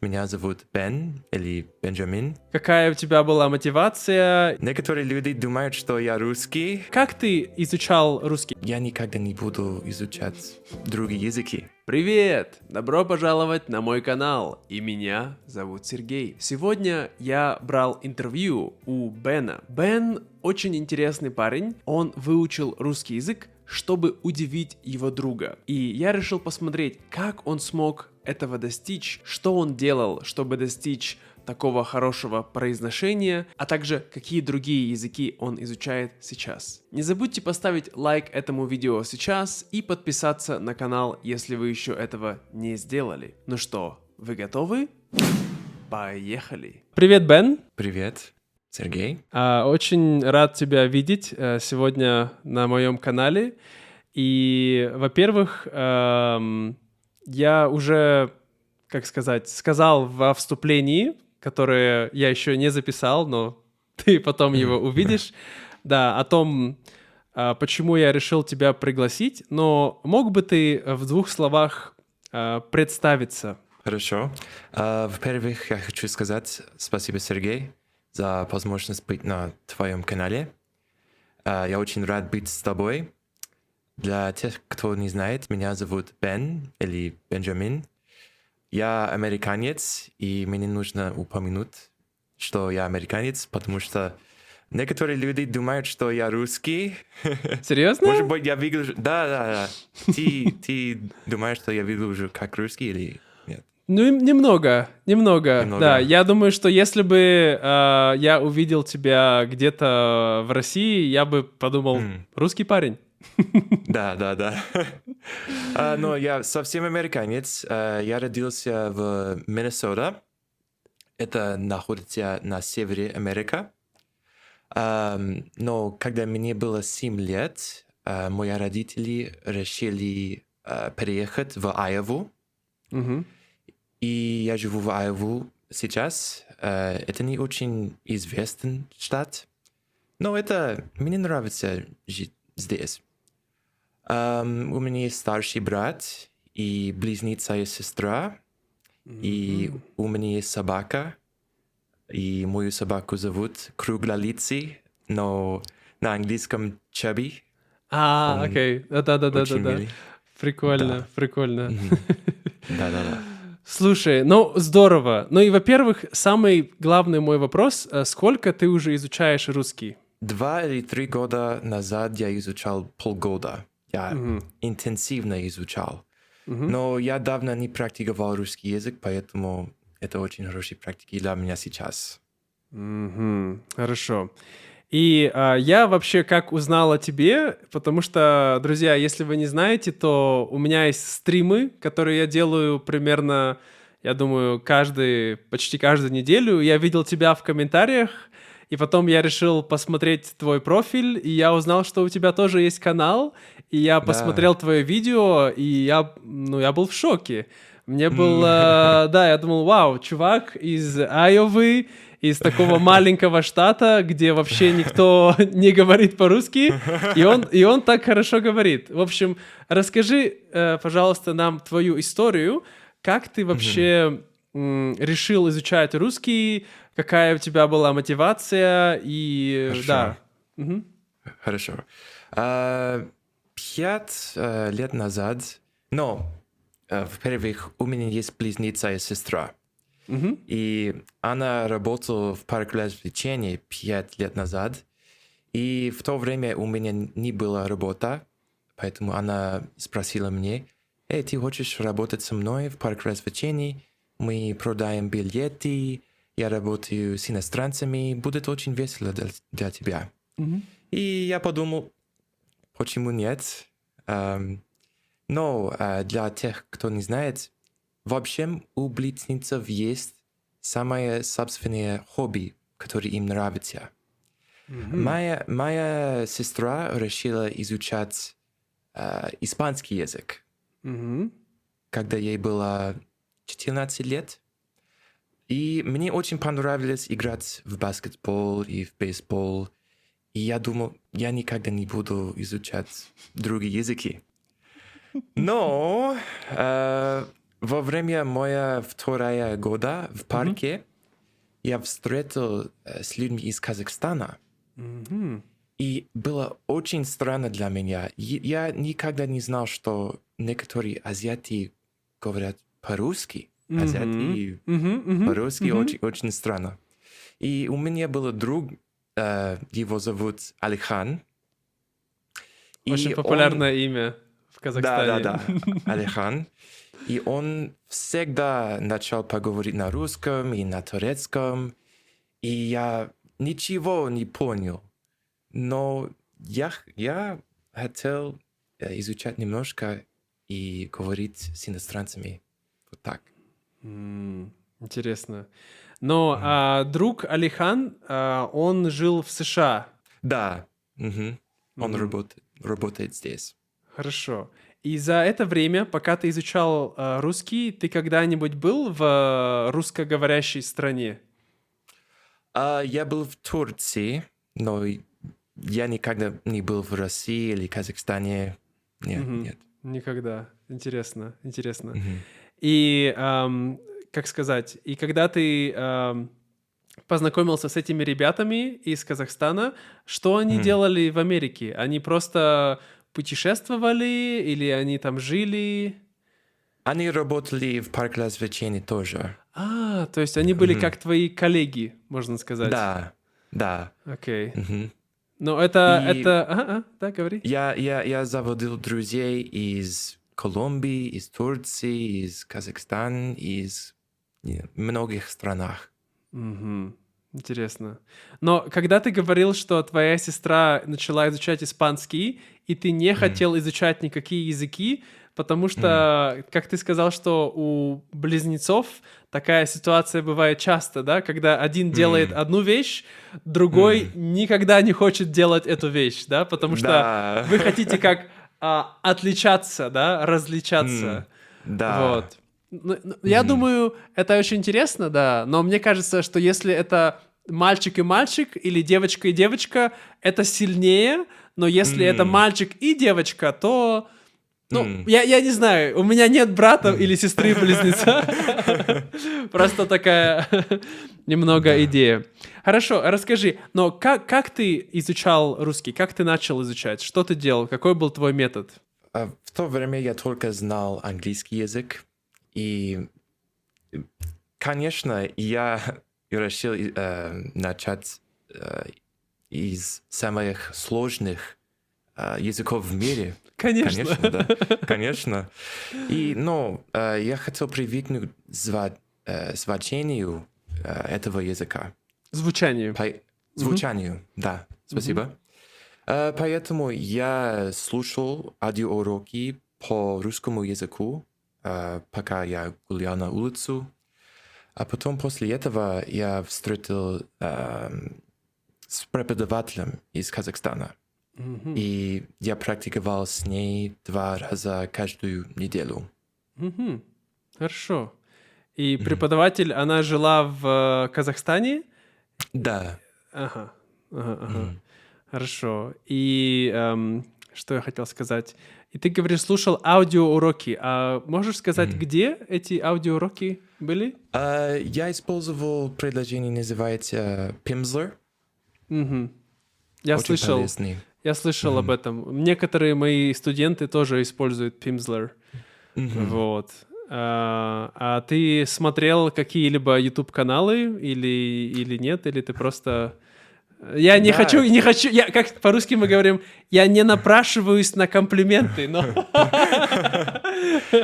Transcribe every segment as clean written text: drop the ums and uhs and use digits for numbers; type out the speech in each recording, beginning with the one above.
Меня зовут Бен или Бенджамин. Какая у тебя была мотивация? Некоторые люди думают, что я русский. Как ты изучал русский? Я никогда не буду изучать другие языки. Привет! Добро пожаловать на мой канал, и меня зовут Сергей. Сегодня я брал интервью у Бена. Бен очень интересный парень, он выучил русский язык, чтобы удивить его друга. И я решил посмотреть, как он смог этого достичь, что он делал, чтобы достичь такого хорошего произношения, а также какие другие языки он изучает сейчас. Не забудьте поставить лайк этому видео сейчас и подписаться на канал, если вы еще этого не сделали. Ну что, вы готовы? Поехали! Привет, Бен. Привет, Сергей. Очень рад тебя видеть сегодня на моем канале. И, во-первых, я уже, сказал во вступлении, которое я еще не записал, но ты потом его увидишь, да, о том, почему я решил тебя пригласить. Но мог бы ты в двух словах представиться? Хорошо. Во-первых, я хочу сказать спасибо, Сергей, за возможность быть на твоем канале. Я очень рад быть с тобой. Для тех, кто не знает, меня зовут Бен или Бенджамин. Я американец, и мне нужно упомянуть, что я американец, потому что некоторые люди думают, что я русский. Серьезно? Может быть, я выгляжу... Да. Ты думаешь, что я выгляжу как русский или нет? Ну, немного. Да, я думаю, что если бы я увидел тебя где-то в России, я бы подумал, русский парень. Да. Но я совсем американец. Я родился в Миннесота. Это находится на севере Америки. Но когда мне было 7 лет, мои родители решили переехать в Айову. И я живу в Айову сейчас. Это не очень известный штат, но мне нравится жить здесь. У меня есть старший брат и близнеца и сестра. И у меня есть собака. И мою собаку зовут Круглолицый, но на английском Chubby. Окей. Да. милый. Прикольно. Да. Слушай, ну здорово. Ну и, во-первых, самый главный мой вопрос, сколько ты уже изучаешь русский? 2 или 3 года назад я изучал полгода. Я интенсивно изучал. Но я давно не практиковал русский язык, поэтому это очень хорошие практики для меня сейчас. Хорошо. И я вообще как узнал о тебе, потому что, друзья, если вы не знаете, то у меня есть стримы, которые я делаю примерно, я думаю, почти каждую неделю. Я видел тебя в комментариях, и потом я решил посмотреть твой профиль, и я узнал, что у тебя тоже есть канал, и я посмотрел твое видео, и я был в шоке. Мне было, я думал, вау, чувак из Айовы, из такого маленького штата, где вообще никто не говорит по-русски, и он так хорошо говорит. В общем, расскажи, пожалуйста, нам твою историю, как ты вообще решил изучать русский, какая у тебя была мотивация, и Хорошо. да. Хорошо. 5 лет назад, во-первых, у меня есть близнеца и сестра. И она работала в парке развлечений 5 лет назад. И в то время у меня не было работы, поэтому она спросила меня: «Эй, ты хочешь работать со мной в парке развлечений? Мы продаем билеты, я работаю с иностранцами, будет очень весело для тебя». И я подумал, почему нет? Но для тех, кто не знает, в общем, у близнецов есть самое собственное хобби, которое им нравится. Моя сестра решила изучать испанский язык, когда ей было 14 лет. И мне очень понравилось играть в баскетбол и в бейсбол. И я думал, я никогда не буду изучать другие языки. Но во время моя вторая года в парке я встретил с людьми из Казахстана. И было очень странно для меня. Я никогда не знал, что некоторые азиаты говорят по-русски. Азиаты по-русски очень странно. И у меня был друг, его зовут Алихан. Очень популярное имя в Казахстане. Да, Алихан. И он всегда начал поговорить на русском и на турецком. И я ничего не понял. Но я хотел изучать немножко и говорить с иностранцами. Вот так. Интересно. Но друг Алихан, он жил в США. Да. Он работает здесь. Хорошо. И за это время, пока ты изучал русский, ты когда-нибудь был в русскоговорящей стране? Я был в Турции, но я никогда не был в России или Казахстане. Нет. Никогда. Интересно. И, как сказать, и когда ты познакомился с этими ребятами из Казахстана, что они делали в Америке? Они просто путешествовали или они там жили? Они работали в парке развлечений тоже. То есть они были как твои коллеги, можно сказать. Да. Окей. Но да, говори. Я заводил друзей из Колумбии, из Турции, из Казахстана, из многих странах. Интересно. Но когда ты говорил, что твоя сестра начала изучать испанский, и ты не хотел изучать никакие языки, потому что, как ты сказал, что у близнецов такая ситуация бывает часто, да, когда один делает одну вещь, другой никогда не хочет делать эту вещь, да, потому что вы хотите как отличаться, да, различаться. Да. Вот. Я думаю, это очень интересно, да, но мне кажется, что если это мальчик и мальчик или девочка и девочка, это сильнее, но если это мальчик и девочка, то... я не знаю, у меня нет брата или сестры-близнеца. Просто такая немного идея. Хорошо, расскажи, но как ты изучал русский? Как ты начал изучать? Что ты делал? Какой был твой метод? В то время я только знал английский язык. И, конечно, я решил начать из самых сложных языков в мире. Конечно, да. Конечно. И, я хотел привыкнуть к звучанию этого языка. Звучанию. Звучанию, да. Спасибо. Поэтому я слушал аудиоуроки по русскому языку, пока я гулял на улицу. А потом после этого я встретил с преподавателем из Казахстана. И я практиковал с ней 2 раза каждую неделю. Хорошо. И преподаватель, она жила в Казахстане? Да. Ага. Хорошо. И что я хотел сказать? И ты, говоришь, слушал аудиоуроки. А можешь сказать, где эти аудиоуроки были? Я использовал приложение, называется Pimsleur. Я Очень слышал. полезный. Я слышал об этом. Некоторые мои студенты тоже используют Pimsleur. Вот. А ты смотрел какие-либо YouTube-каналы или нет? Или ты просто... Я не хочу, как по-русски мы говорим, я не напрашиваюсь на комплименты, но...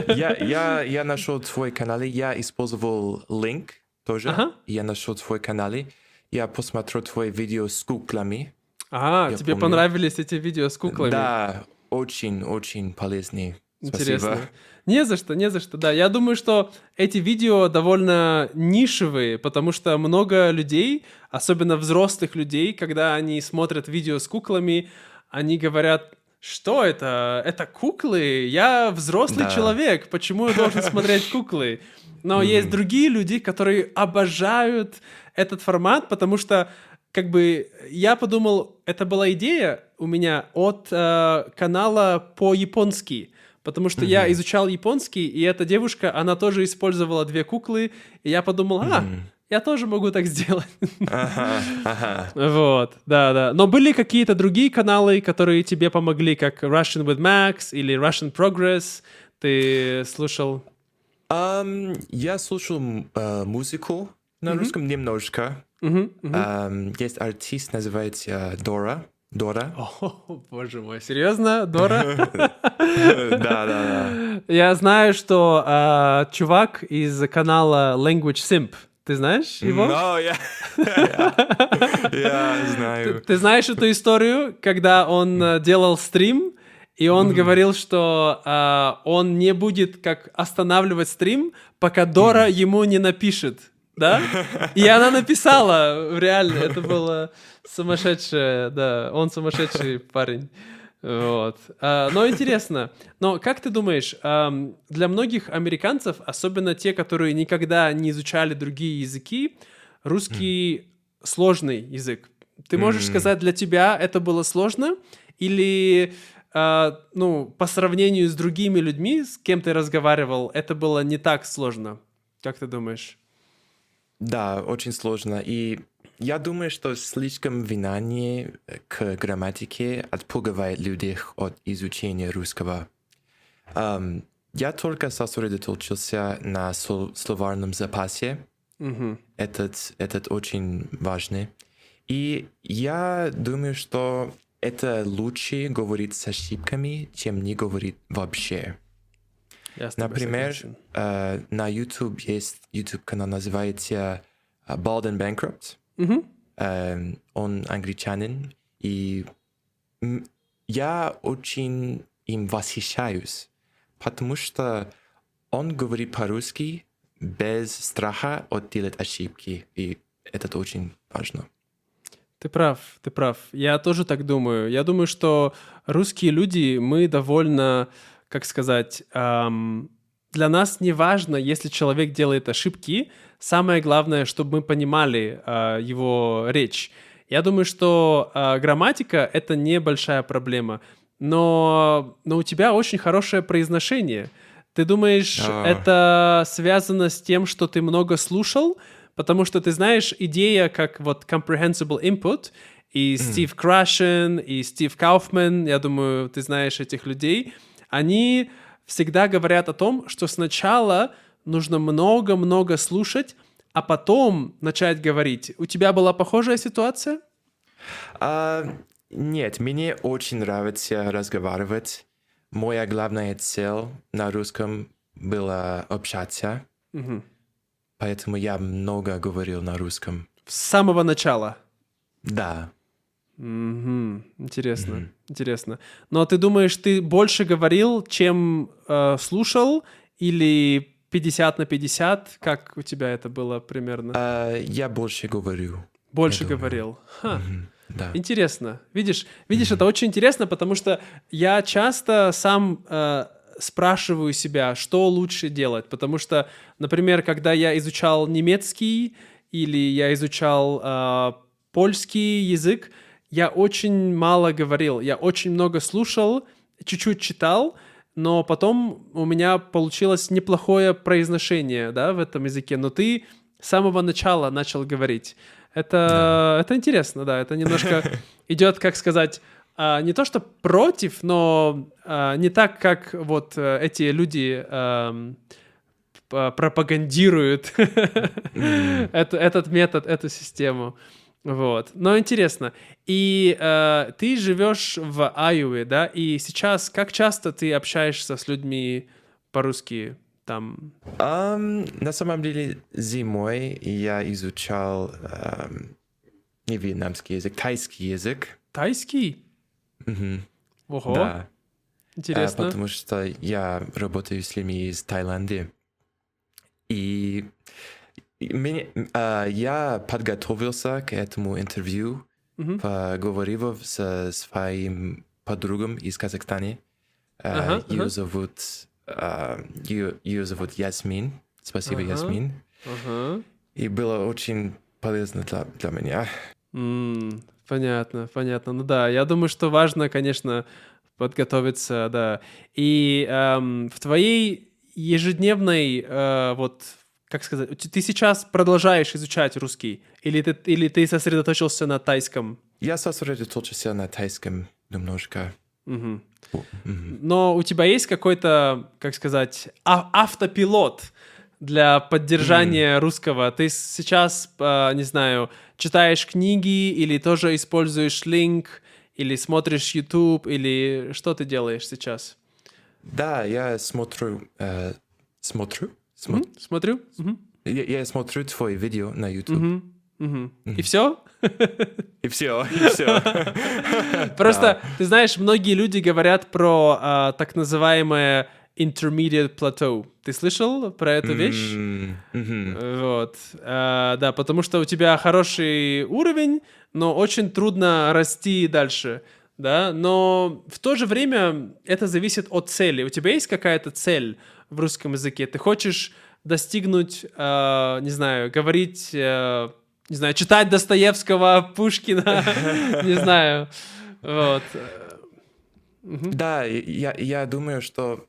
Я нашел твой канал, я использовал link тоже. Я нашел твой канал, я посмотрел твои видео с куклами. Тебе понравились эти видео с куклами? Да, очень полезные. Интересно. Спасибо. Не за что, да. Я думаю, что эти видео довольно нишевые, потому что много людей, особенно взрослых людей, когда они смотрят видео с куклами, они говорят, что это? Это куклы? Я взрослый человек, почему я должен смотреть куклы? Но есть другие люди, которые обожают этот формат, потому что я подумал, это была идея у меня от канала по-японски. потому что я изучал японский, и эта девушка, она тоже использовала две куклы, и я подумал, я тоже могу так сделать. Вот, да. Но были какие-то другие каналы, которые тебе помогли, как Russian with Max или Russian Progress? Ты слушал? Я слушал музыку на русском немножко. Есть артист, называется Дора. О, боже мой, серьезно, Дора? Да. Я знаю, что чувак из канала Language Simp, ты знаешь его? Я знаю. Ты знаешь эту историю, когда он делал стрим, и он говорил, что он не будет как останавливать стрим, пока Дора ему не напишет, да? И она написала, реально, это было сумасшедшее, да, он сумасшедший парень. Вот. Но интересно, но как ты думаешь, для многих американцев, особенно те, которые никогда не изучали другие языки, русский сложный язык. Ты можешь сказать, для тебя это было сложно? Или, по сравнению с другими людьми, с кем ты разговаривал, это было не так сложно? Как ты думаешь? Да, очень сложно. И я думаю, что слишком внимание к грамматике отпугивает людей от изучения русского. Я только сосредоточился на словарном запасе. Этот очень важный. И я думаю, что это лучше говорить с ошибками, чем не говорить вообще. Например, на YouTube есть YouTube-канал, называется Bald and Bankrupt. Он англичанин, и я очень им восхищаюсь, потому что он говорит по-русски без страха делать ошибки, и это очень важно. Ты прав. Я тоже так думаю. Я думаю, что русские люди, мы довольно, как сказать, для нас не важно, если человек делает ошибки. Самое главное, чтобы мы понимали его речь. Я думаю, что грамматика — это небольшая проблема, но у тебя очень хорошее произношение. Ты думаешь, это связано с тем, что ты много слушал? Потому что ты знаешь, идея как вот comprehensible input, и Стив Крашен, и Стив Кауфман, я думаю, ты знаешь этих людей, они всегда говорят о том, что сначала нужно много-много слушать, а потом начать говорить. У тебя была похожая ситуация? Нет, мне очень нравится разговаривать. Моя главная цель на русском была общаться. Поэтому я много говорил на русском. С самого начала? Да. Интересно. Но ты думаешь, ты больше говорил, чем слушал, или 50/50? Как у тебя это было примерно? Я больше говорю. Больше говорил. Да. Интересно. Видишь, это очень интересно, потому что я часто сам спрашиваю себя, что лучше делать. Потому что, например, когда я изучал немецкий или я изучал польский язык, я очень мало говорил, я очень много слушал, чуть-чуть читал, но потом у меня получилось неплохое произношение, да, в этом языке. Но ты с самого начала начал говорить. Это интересно, да, это немножко идет, как сказать, не то что против, но не так, как вот эти люди пропагандируют этот метод, эту систему. Вот. Но интересно. И ты живешь в Айове, да? И сейчас как часто ты общаешься с людьми по-русски там? На самом деле, зимой я изучал не вьетнамский язык, тайский язык. Тайский? Ого. Да. Интересно. Потому что я работаю с людьми из Таиланда. И я подготовился к этому интервью, поговорив со своим подругом из Казахстана. Ее зовут Ясмин. Спасибо, Ясмин. И было очень полезно для меня. Понятно. Ну да, я думаю, что важно, конечно, подготовиться, да. И в твоей ежедневной, как сказать, ты сейчас продолжаешь изучать русский? Или ты сосредоточился на тайском? Я сосредоточился на тайском немножко. Мгм. Но у тебя есть какой-то, как сказать, автопилот для поддержания русского? Ты сейчас, не знаю, читаешь книги или тоже используешь линк, или смотришь YouTube, или что ты делаешь сейчас? Да, я смотрю. Смотрю? Смотрю. Мгм. Я смотрю твои видео на YouTube. Мгм. Мгм. И все? И все, и все. Просто, ты знаешь, многие люди говорят про так называемое intermediate plateau. Ты слышал про эту вещь? Вот. Да, потому что у тебя хороший уровень, но очень трудно расти дальше. Да, но в то же время это зависит от цели. У тебя есть какая-то цель в русском языке? Ты хочешь достигнуть, не знаю, говорить, не знаю, читать Достоевского, Пушкина, не знаю, вот. Да, я думаю, что,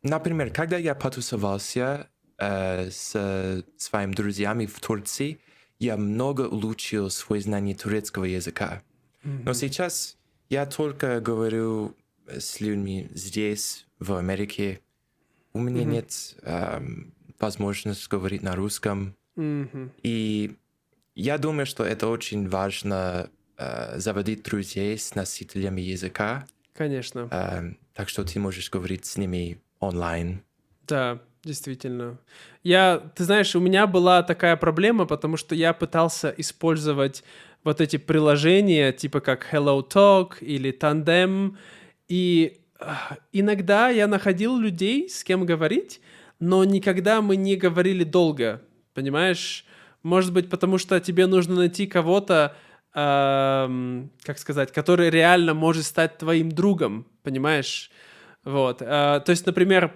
например, когда я потусовался с своими друзьями в Турции, я много улучшил свое знание турецкого языка. Но сейчас я только говорю с людьми здесь, в Америке. У меня нет возможности говорить на русском. И я думаю, что это очень важно заводить друзей с носителями языка. Конечно. Так что ты можешь говорить с ними онлайн. Да, действительно. Ты знаешь, у меня была такая проблема, потому что я пытался использовать вот эти приложения, типа как HelloTalk или Tandem, и иногда я находил людей, с кем говорить, но никогда мы не говорили долго, понимаешь? Может быть, потому что тебе нужно найти кого-то, как сказать, который реально может стать твоим другом, понимаешь? Вот. То есть, например,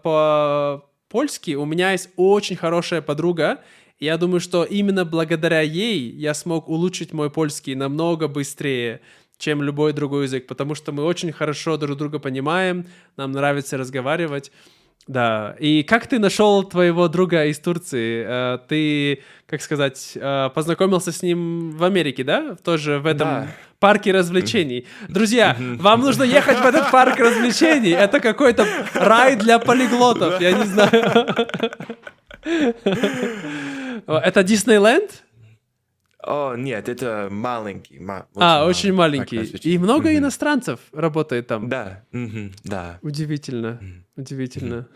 по-польски у меня есть очень хорошая подруга, и я думаю, что именно благодаря ей я смог улучшить мой польский намного быстрее, чем любой другой язык, потому что мы очень хорошо друг друга понимаем, нам нравится разговаривать. Да. И как ты нашел твоего друга из Турции? Ты, как сказать, познакомился с ним в Америке, да? Тоже в этом парке развлечений. Друзья, вам нужно ехать в этот парк развлечений. Это какой-то рай для полиглотов, я не знаю. Это Диснейленд? О, нет, это маленький. Очень маленький. И много иностранцев работает там. Да, да. Удивительно. Удивительно.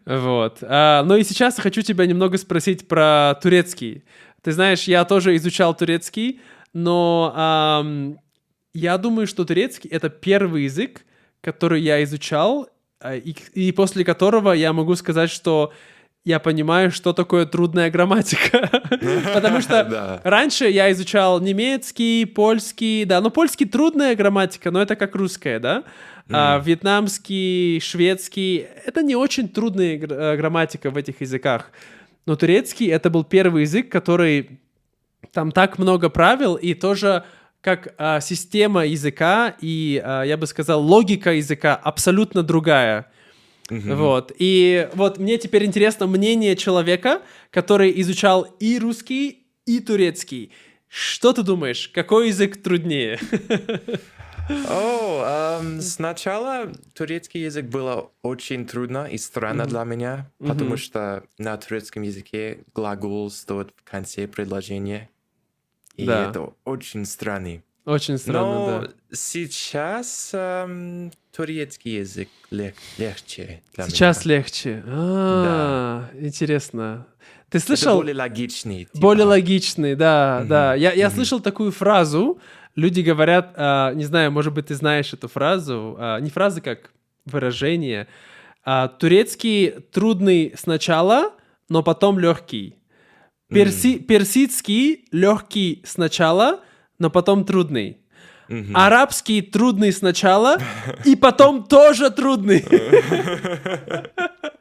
Вот. Ну и сейчас хочу тебя немного спросить про турецкий. Ты знаешь, я тоже изучал турецкий, но я думаю, что турецкий — это первый язык, который я изучал, и после которого я могу сказать, что я понимаю, что такое трудная грамматика. Потому что раньше я изучал немецкий, польский, да, но польский трудная грамматика, но это как русская, да. Вьетнамский, шведский — это не очень трудная грамматика в этих языках. Но турецкий — это был первый язык, который... Там так много правил, и тоже как система языка и, я бы сказал, логика языка абсолютно другая. Вот. И вот мне теперь интересно мнение человека, который изучал и русский, и турецкий. Что ты думаешь, какой язык труднее? Сначала турецкий язык было очень трудно и странно для меня, потому что на турецком языке глагол стоит в конце предложения. И это очень странно. Очень странно, Но да. сейчас турецкий язык легче для Сейчас меня. легче. Интересно. Ты Это слышал? более логичный. Типа. Более логичный, да, да. Я слышал такую фразу. Люди говорят, не знаю, может быть, ты знаешь эту фразу. Не фраза, как выражение. Турецкий трудный сначала, но потом легкий. Персидский легкий сначала, но потом трудный. Арабский трудный сначала, и потом тоже трудный.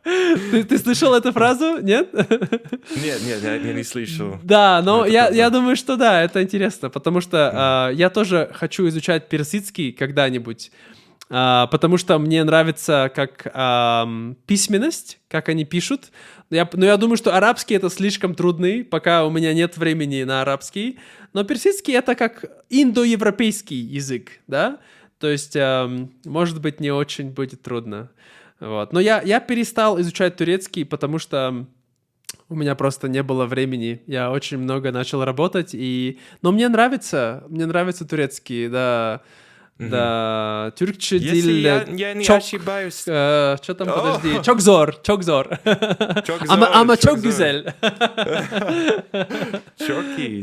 Ты слышал эту фразу? Нет? Нет, я не слышал. Да, но это я правда. думаю, что да, это интересно, потому что я тоже хочу изучать персидский когда-нибудь, потому что мне нравится как письменность, как они пишут. Но я думаю, что арабский это слишком трудный, пока у меня нет времени на арабский. Но персидский это как индоевропейский язык, да? То есть, может быть, не очень будет трудно. Вот. Но я перестал изучать турецкий, потому что у меня просто не было времени. Я очень много начал работать, но мне нравится турецкий, да. Да, Türkçe Если dil я не çok, ошибаюсь... что там, подожди, çok zor. Çok zor, Ama çok çok zor. güzel.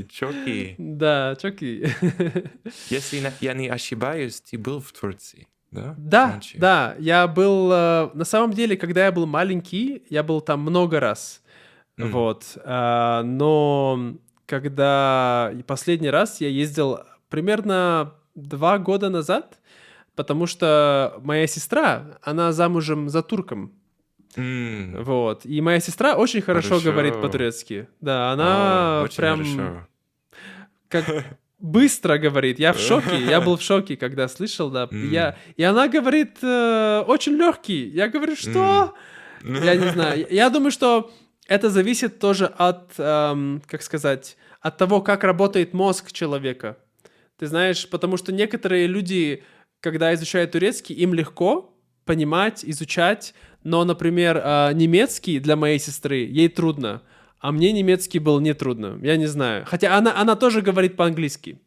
Чоки. Да, çok iyi. Если я не ошибаюсь, ты был в Турции, да? Да, Раньше? да, я был, на самом деле, когда я был маленький, я был там много раз, вот, но когда последний раз я ездил примерно 2 года назад, потому что моя сестра, она замужем за турком, вот, и моя сестра очень хорошо говорит по-турецки, да, она Очень прям хорошо. как быстро говорит. Я в шоке. Я был в шоке, когда слышал, да. И она говорит очень легкий. Я говорю, что? Я не знаю. Я думаю, что это зависит тоже от, как сказать, от того, как работает мозг человека. Ты знаешь, потому что некоторые люди, когда изучают турецкий, им легко понимать, изучать, но, например, немецкий для моей сестры, ей трудно. А мне немецкий был нетрудно, я не знаю. Хотя она тоже говорит по-английски.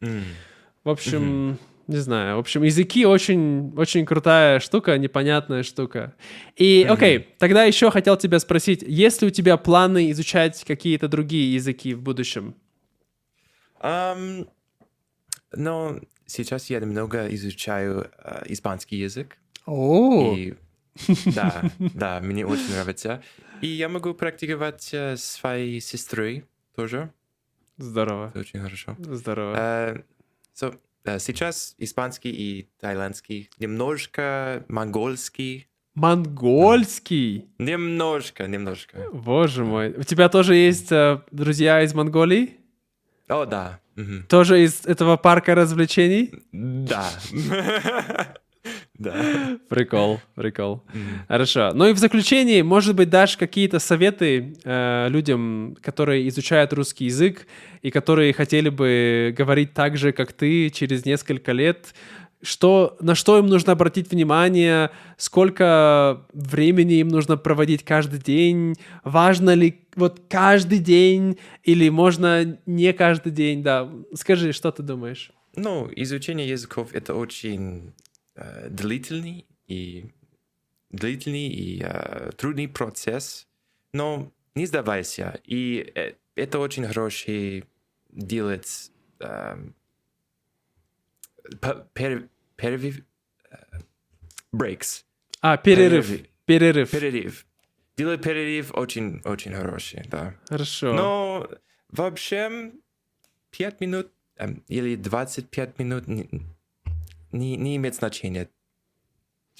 В общем, не знаю. В общем, языки очень, очень крутая штука, непонятная штука. И, окей, тогда еще хотел тебя спросить, есть ли у тебя планы изучать какие-то другие языки в будущем? Но сейчас я немного изучаю испанский язык. О, И да, мне очень нравится. И я могу практиковать с своей сестрой тоже. здорово, Это очень хорошо. здорово. Сейчас испанский и тайландский. Немножко монгольский. Монгольский? Немножко. Боже мой. У тебя тоже есть друзья из Монголии? О, да. Тоже из этого парка развлечений? Да. Да. Прикол. Хорошо. Ну и в заключении, может быть, дашь какие-то советы людям, которые изучают русский язык и которые хотели бы говорить так же, как ты, через несколько лет. На что им нужно обратить внимание, сколько времени им нужно проводить каждый день, важно ли вот каждый день или можно не каждый день, да. Скажи, что ты думаешь? Ну, изучение языков — это очень длительный и трудный процесс, но не сдавайся. И это очень хороший делать breaks. Перерыв. Делать перерыв очень, очень хороший, да. Хорошо. Но вообще 5 минут или 25 минут не имеет значения.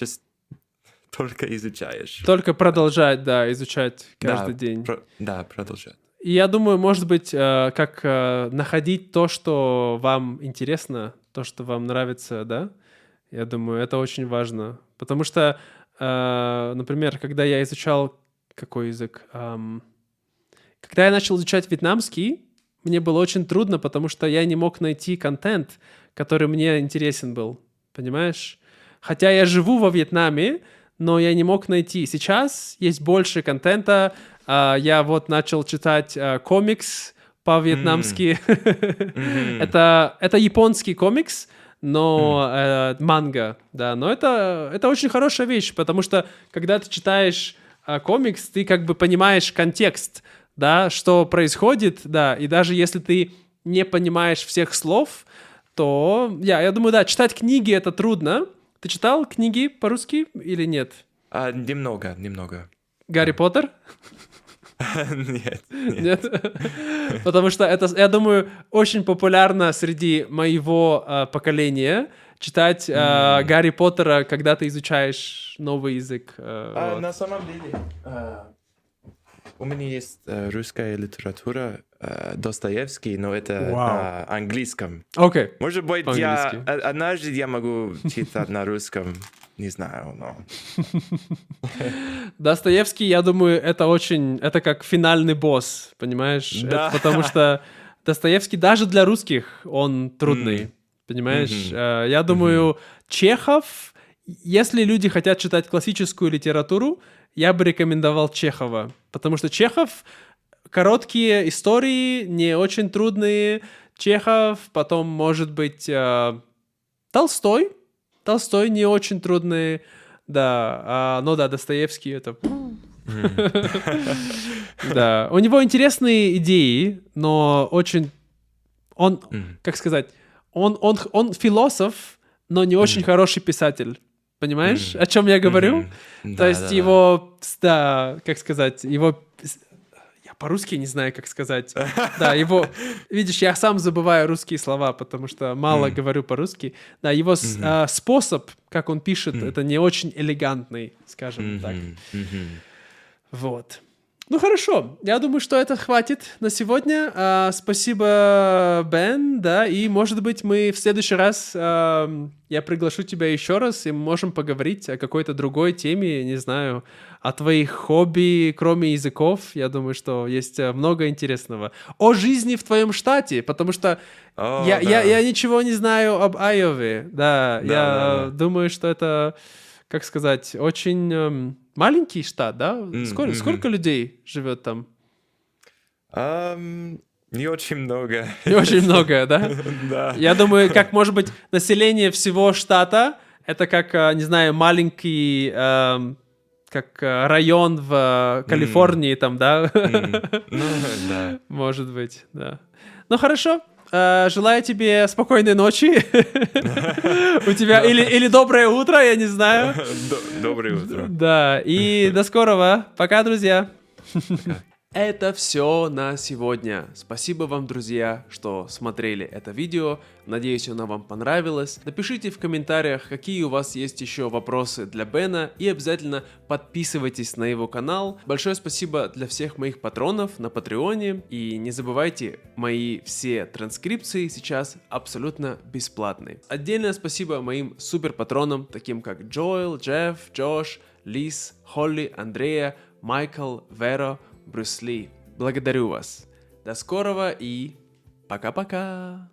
Just только изучаешь. Только продолжать, да, изучать каждый день. Продолжать. И я думаю, может быть, как находить то, что вам интересно, то, что вам нравится, да? Я думаю, это очень важно. Потому что, например, когда я изучал... Какой язык? Когда я начал изучать вьетнамский, мне было очень трудно, потому что я не мог найти контент, который мне интересен был. Понимаешь? Хотя я живу во Вьетнаме, но я не мог найти. Сейчас есть больше контента. Я вот начал читать комикс по-вьетнамски. Это японский комикс, но манга, да. Но это очень хорошая вещь, потому что когда ты читаешь комикс, ты как бы понимаешь контекст, да, что происходит, да, и даже если ты не понимаешь всех слов, то, я думаю, да, читать книги — это трудно. Ты читал книги по-русски или нет? Немного. Гарри Поттер? Нет. Нет? Потому что это, я думаю, очень популярно среди моего поколения читать Гарри Поттера, когда ты изучаешь новый язык. Вот. На самом деле, у меня есть русская литература, Достоевский, но это Вау. на английском. Окей. Может быть, По-английски. однажды я могу читать на русском. Не знаю, но... Достоевский, я думаю, это как финальный босс, понимаешь? Да. Это потому что Достоевский даже для русских, он трудный, понимаешь? Я думаю, Чехов, если люди хотят читать классическую литературу, я бы рекомендовал Чехова, потому что Чехов короткие истории, не очень трудные. Чехов, потом, может быть, Толстой. Толстой не очень трудный, да. Но да, Достоевский это... Да, у него интересные идеи, но очень... Он, как сказать, он философ, но не очень хороший писатель. Понимаешь, о чем я говорю? То есть его, да, как сказать, его... Я по-русски не знаю, как сказать. Да, его... Видишь, я сам забываю русские слова, потому что мало говорю по-русски. Да, его способ, как он пишет, это не очень элегантный, скажем так. Вот. Ну хорошо, я думаю, что это хватит на сегодня. Спасибо, Бен, да, и может быть мы в следующий раз, я приглашу тебя еще раз, и мы можем поговорить о какой-то другой теме, не знаю, о твоих хобби, кроме языков. Я думаю, что есть много интересного. О жизни в твоем штате, потому что я ничего не знаю об Айове, да, я думаю, что это, как сказать, очень... Маленький штат, да? Сколько людей живет там? Не очень много. Не очень много, да? Да. Я думаю, как, может быть, население всего штата, это как, не знаю, маленький, как район в Калифорнии там, да? Да. Может быть, да. Ну, хорошо. Желаю тебе спокойной ночи. У тебя или доброе утро, я не знаю. Доброе утро. Да, и до скорого. Пока, друзья. Это все на сегодня. Спасибо вам, друзья, что смотрели это видео. Надеюсь, оно вам понравилось. Напишите в комментариях, какие у вас есть еще вопросы для Бена, и обязательно подписывайтесь на его канал. Большое спасибо для всех моих патронов на Патреоне. И не забывайте, мои все транскрипции сейчас абсолютно бесплатные. Отдельное спасибо моим супер патронам, таким как Джоэл, Джефф, Джош, Лиз, Холли, Андрея, Майкл, Веро, Брюс Ли. Благодарю вас. До скорого и пока-пока.